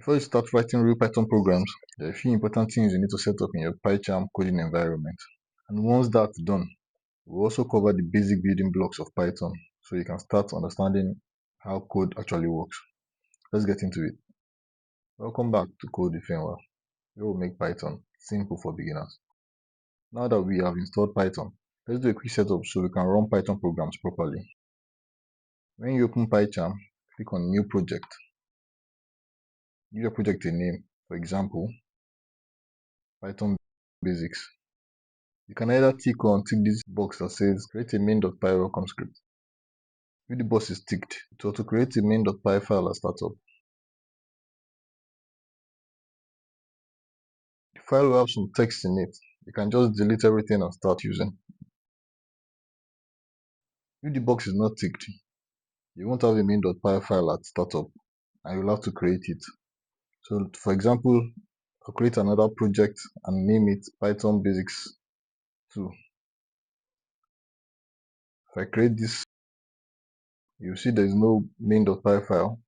Before you start writing real Python programs, there are a few important things you need to set up in your Pycharm coding environment. And once that's done, we'll also cover the basic building blocks of Python so you can start understanding how code actually works. Let's get into it. Welcome back to Code with Fenwa. We will make Python simple for beginners. Now that we have installed Python, let's do a quick setup so we can run Python programs properly. When you open Pycharm, click on New Project. Give your project a name, for example, Python Basics. You can either tick or untick this box that says create a main.py welcome script. If the box is ticked, it will create a main.py file as startup. The file will have some text in it. You can just delete everything and start using. If the box is not ticked, you won't have a main.py file at startup and you'll have to create it. So for example, I'll create another project and name it Python Basics 2. If I create this, you'll see there is no main.py file.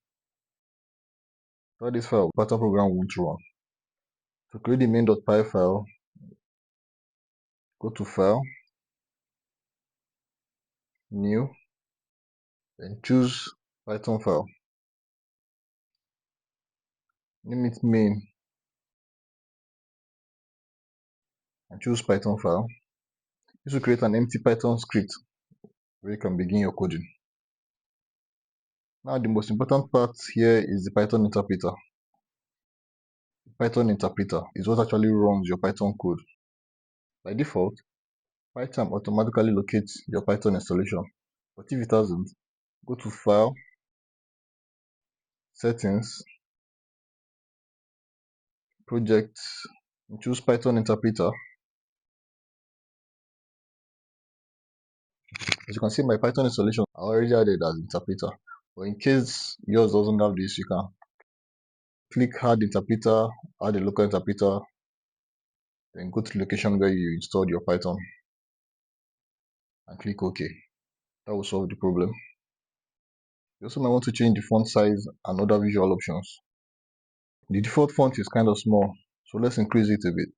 Without this file, Python program won't run. To create the main.py file, go to File, New, then choose Python file. Name it main and choose Python file. This will create an empty Python script where you can begin your coding. Now the most important part here is the Python interpreter. The Python interpreter is what actually runs your Python code. By default, Pycharm automatically locates your Python installation, but if it doesn't, go to File, Settings, Projects, and choose Python interpreter. As you can see, my Python installation I already added as interpreter, but in case yours doesn't have this, you can click Add Interpreter, add a local interpreter, then go to the location where you installed your Python and click OK. That will solve the problem. You also might want to change the font size and other visual options. The default font is kind of small, so let's increase it a bit.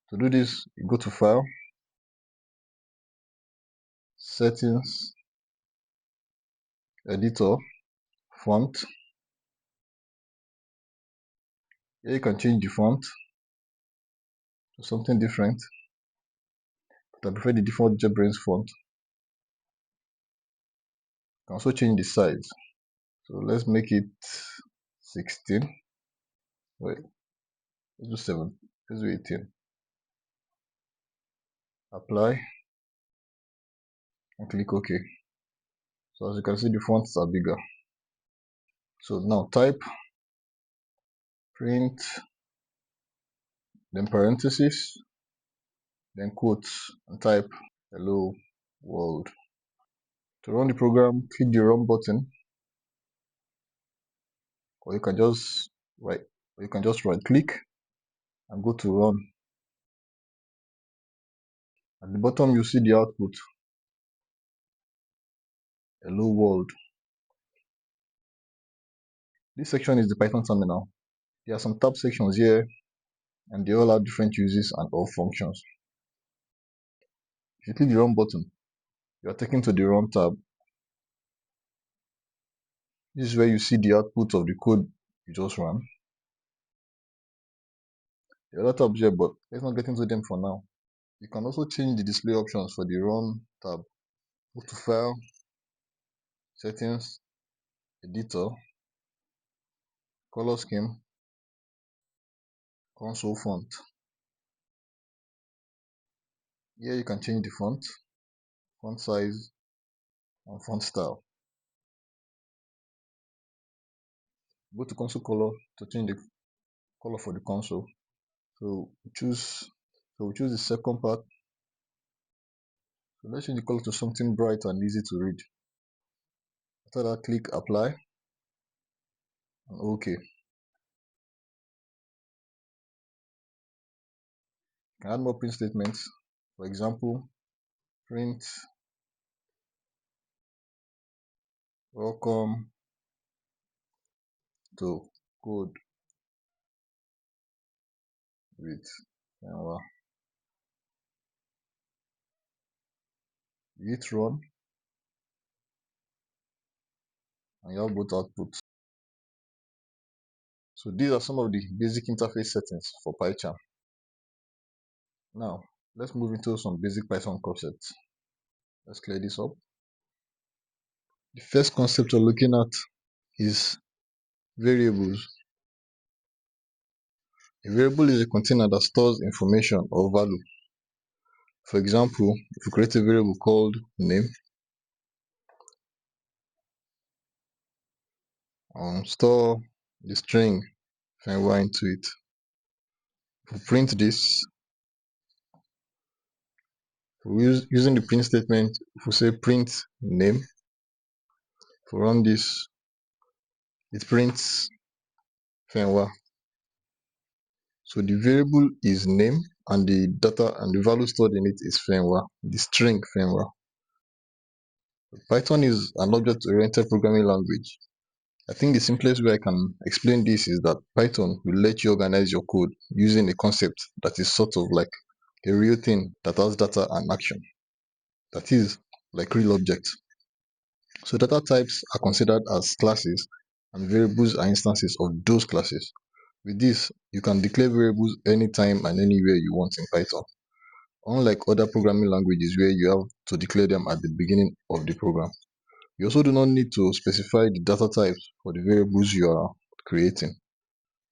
To do this, you go to File, Settings, Editor, Font. Here you can change the font to something different, but I prefer the default JetBrains font. You can also change the size. So let's make it 16. Wait, let's do 7. Let's do 18. Apply and click OK. So as you can see, the fonts are bigger. So now type print, then parentheses, then quotes, and type hello world. To run the program, click the run button, or you can just right click and go to run. At the bottom you see the output hello world. This section is the Python terminal. There are some tab sections here and they all have different uses and all functions. If you click the run button, you are taken to the run tab. This is where you see the output of the code you just ran. There are a lot of tabs here, but let's not get into them for now. You can also change the display options for the run tab. Go to File, Settings, Editor, Color Scheme, Console Font. Here you can change the font size, and font style. Go to Console Color to change the color for the console. So we choose the second part. So let's change the color to something bright and easy to read. After that, click Apply and OK. You can add more print statements. For example, print welcome to code with Fenwa. You hit run and you have both outputs. So these are some of the basic interface settings for Pycharm. Now let's move into some basic Python concepts. Let's clear this up. The first concept we're looking at is variables. A variable is a container that stores information or value. For example, if you create a variable called name and store the string Fenwa into it, if we print this, using the print statement, if we say print name, if we run this, it prints Fenwa. So the variable is name and the data and the value stored in it is Fenwa, the string Fenwa. Python is an object-oriented programming language. I think the simplest way I can explain this is that Python will let you organize your code using a concept that is sort of like a real thing that has data and action. That is like real objects. So data types are considered as classes and variables are instances of those classes. With this, you can declare variables anytime and anywhere you want in Python. Unlike other programming languages where you have to declare them at the beginning of the program. You also do not need to specify the data types for the variables you are creating.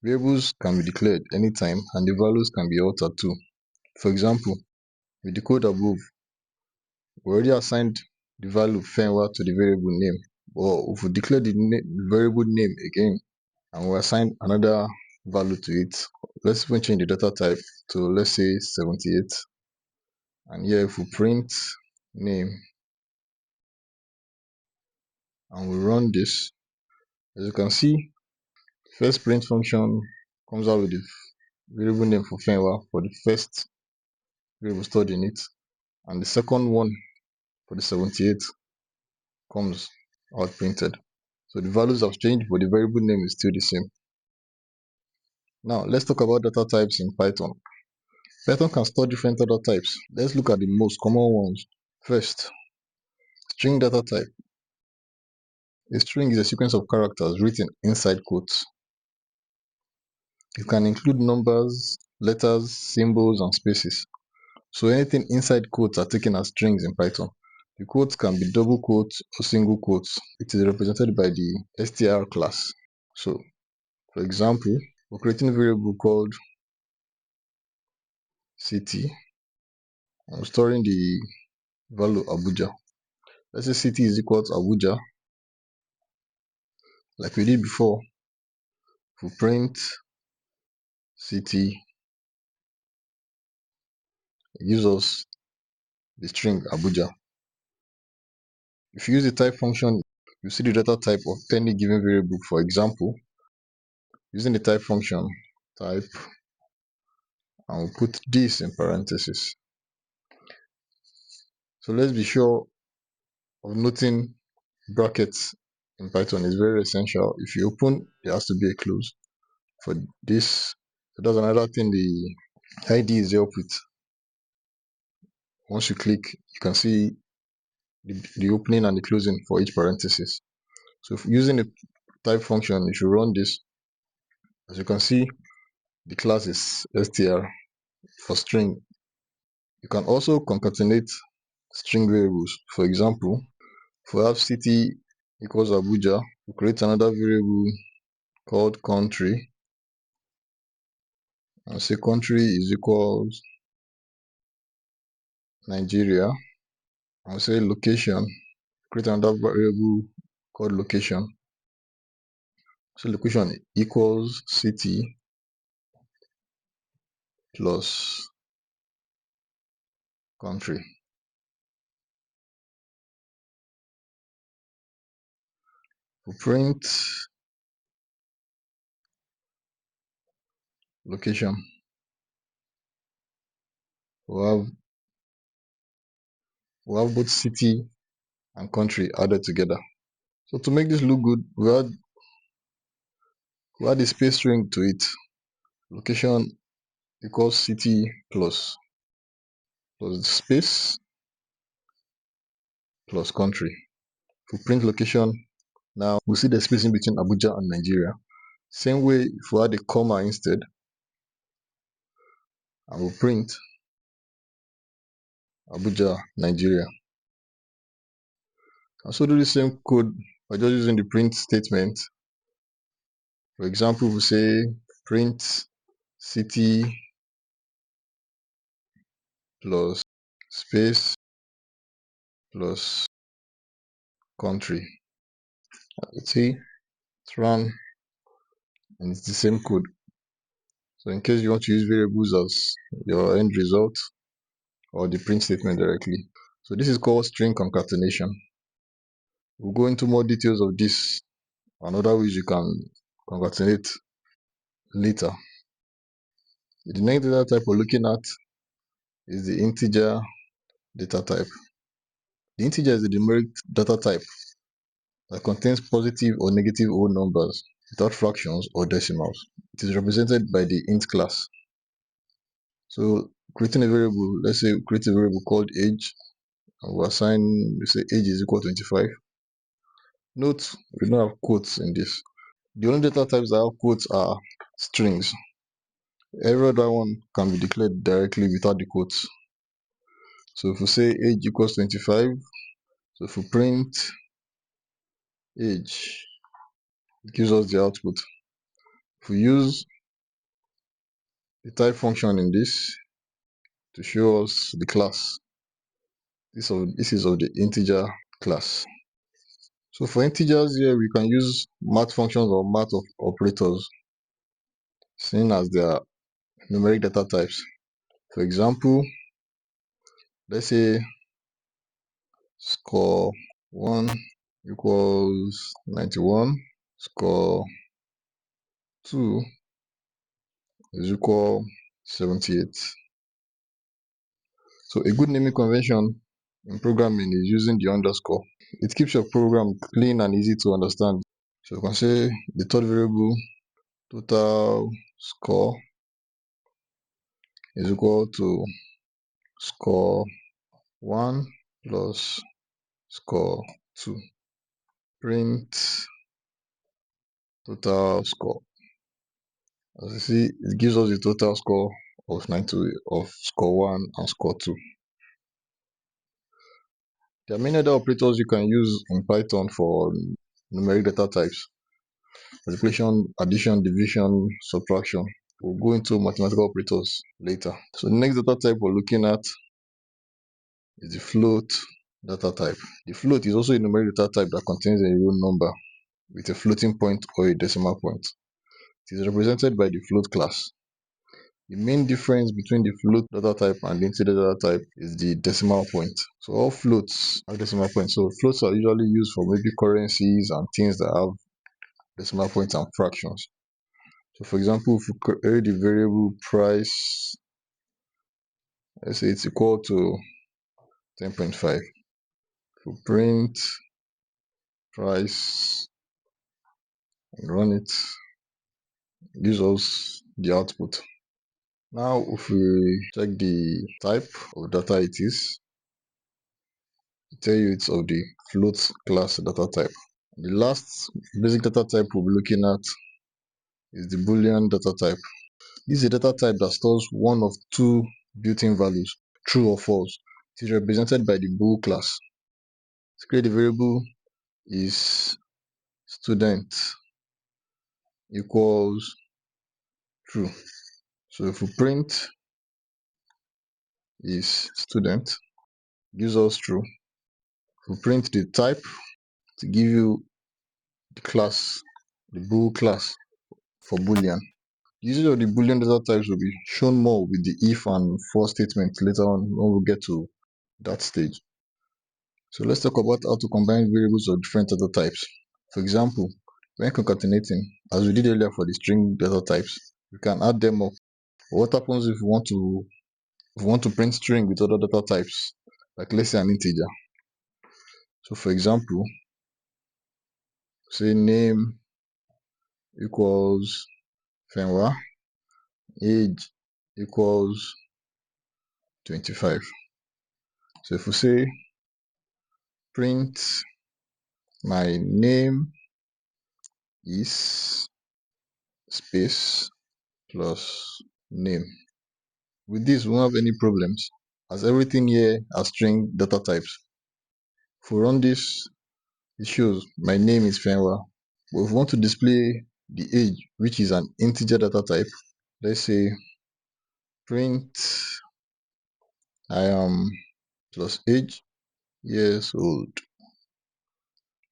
Variables can be declared anytime and the values can be altered too. For example, with the code above, we already assigned the value Fenwa to the variable name. Or if we declare the variable name again and we assign another value to it, let's even change the data type to, let's say, 78. And here if we print name and we run this, as you can see, first print function comes out with the variable name for Fenwa for the first variable stored in it, and the second one for the 78 comes out printed. So the values have changed, but the variable name is still the same. Now let's talk about data types in Python. Python can store different data types. Let's look at the most common ones. First, string data type. A string is a sequence of characters written inside quotes. You can include numbers, letters, symbols, and spaces. So anything inside quotes are taken as strings in Python. The quotes can be double quotes or single quotes. It is represented by the str class. So, for example, we're creating a variable called city and we're storing the value Abuja. Let's say city is equal to Abuja. Like we did before, if we print city, it gives us the string Abuja. If you use the type function, you see the data type of any given variable. For example, using the type function, type, and we'll put this in parentheses. So let's be sure of noting brackets in Python is very essential. If you open, there has to be a close for this. So that's another thing the ID is helped with. Once you click, you can see the opening and the closing for each parenthesis. So if using the type function, if you run this, as you can see, the class is str for string. You can also concatenate string variables. For example, if we have city equals Abuja, we create another variable called country and say country is equals Nigeria, and say location, create another variable called location. So location equals city plus country. We print location. We have both city and country added together. So to make this look good, we add a space string to it. Location equals city plus space plus country. If we print location, now we see the space in between Abuja and Nigeria. Same way, if we add a comma instead, and we'll print Abuja, Nigeria. And so do the same code by just using the print statement. For example, we say print city plus space plus country. Let's see, it's run, and it's the same code. So in case you want to use variables as your end result or the print statement directly. So this is called string concatenation. We'll go into more details of this and other ways you can concatenate later. The next data type we're looking at is the integer data type. The integer is the numeric data type that contains positive or negative whole numbers without fractions or decimals. It is represented by the int class. So creating a variable, let's say we create a variable called age, and we assign, we say age is equal to 25. Note, we don't have quotes in this. The only data types that have quotes are strings. Every other one can be declared directly without the quotes. So if we say age equals 25, so if we print age, it gives us the output. If we use the type function in this to show us the class, this is of the integer class. So for integers here, we can use math functions or math of operators, seen as their numeric data types. For example, let's say score 1 equals 91, score 2 is equal 78. So a good naming convention in programming is using the underscore. It keeps your program clean and easy to understand. So you can say the third variable total score is equal to score 1 plus score 2. Print total score. As you see, it gives us the total score of 90 of score 1 and score 2. There are many other operators you can use in Python for numeric data types. Multiplication, addition, division, subtraction. We'll go into mathematical operators later. So the next data type we're looking at is the float data type. The float is also a numeric data type that contains a real number with a floating point or a decimal point. It is represented by the float class. The main difference between the float data type and the integer data type is the decimal point. So all floats have decimal points. So floats are usually used for maybe currencies and things that have decimal points and fractions. So for example, if we create the variable price, let's say it's equal to 10.5. If we print price and run it, gives us the output. Now if we check the type of data it is, it tell you it's of the float class data type. The last basic data type we'll be looking at is the boolean data type. This is a data type that stores one of two built-in values, true or false. It is represented by the bool class. To create the variable is student equals true. So if we print is student, gives us true. If we print the type to give you the class, the bool class for boolean. The usage of the boolean data types will be shown more with the if and for statement later on when we get to that stage. So let's talk about how to combine variables of different data types. For example, when concatenating, as we did earlier for the string data types, we can add them up. What happens if we want to print string with other data types, like let's say an integer? So for example, say name equals Fenwa, age equals 25. So if we say print my name is space plus name. With this, we won't have any problems as everything here are string data types. If we run this, it shows my name is Fenwa. But if we want to display the age, which is an integer data type, let's say print I am plus age years old.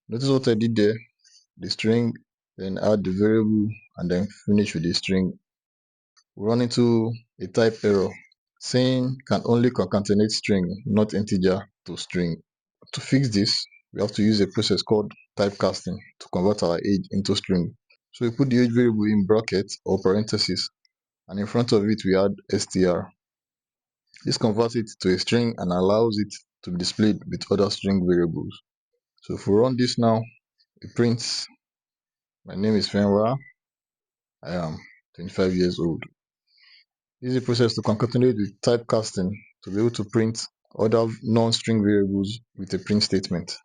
Notice what I did there, the string, then add the variable, and then finish with the string. We run into a type error saying can only concatenate string, not integer to string. To fix this, we have to use a process called typecasting to convert our age into string. So we put the age variable in brackets or parentheses, and in front of it we add str. This converts it to a string and allows it to be displayed with other string variables. So if we run this now, it prints my name is Fenwa, I am 25 years old. This is a process to concatenate with typecasting to be able to print other non-string variables with a print statement.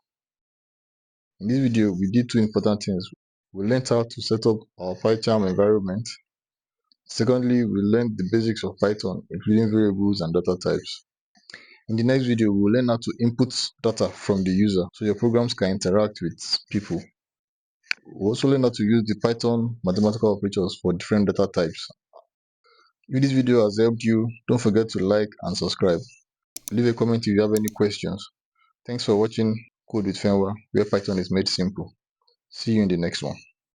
In this video, we did two important things. We learned how to set up our Pycharm environment. Secondly, we learned the basics of Python, including variables and data types. In the next video, we will learn how to input data from the user so your programs can interact with people. We'll also learn how to use the Python mathematical operators for different data types. If this video has helped you, don't forget to like and subscribe. Leave a comment if you have any questions. Thanks for watching Code with Fenwa, where Python is made simple. See you in the next one.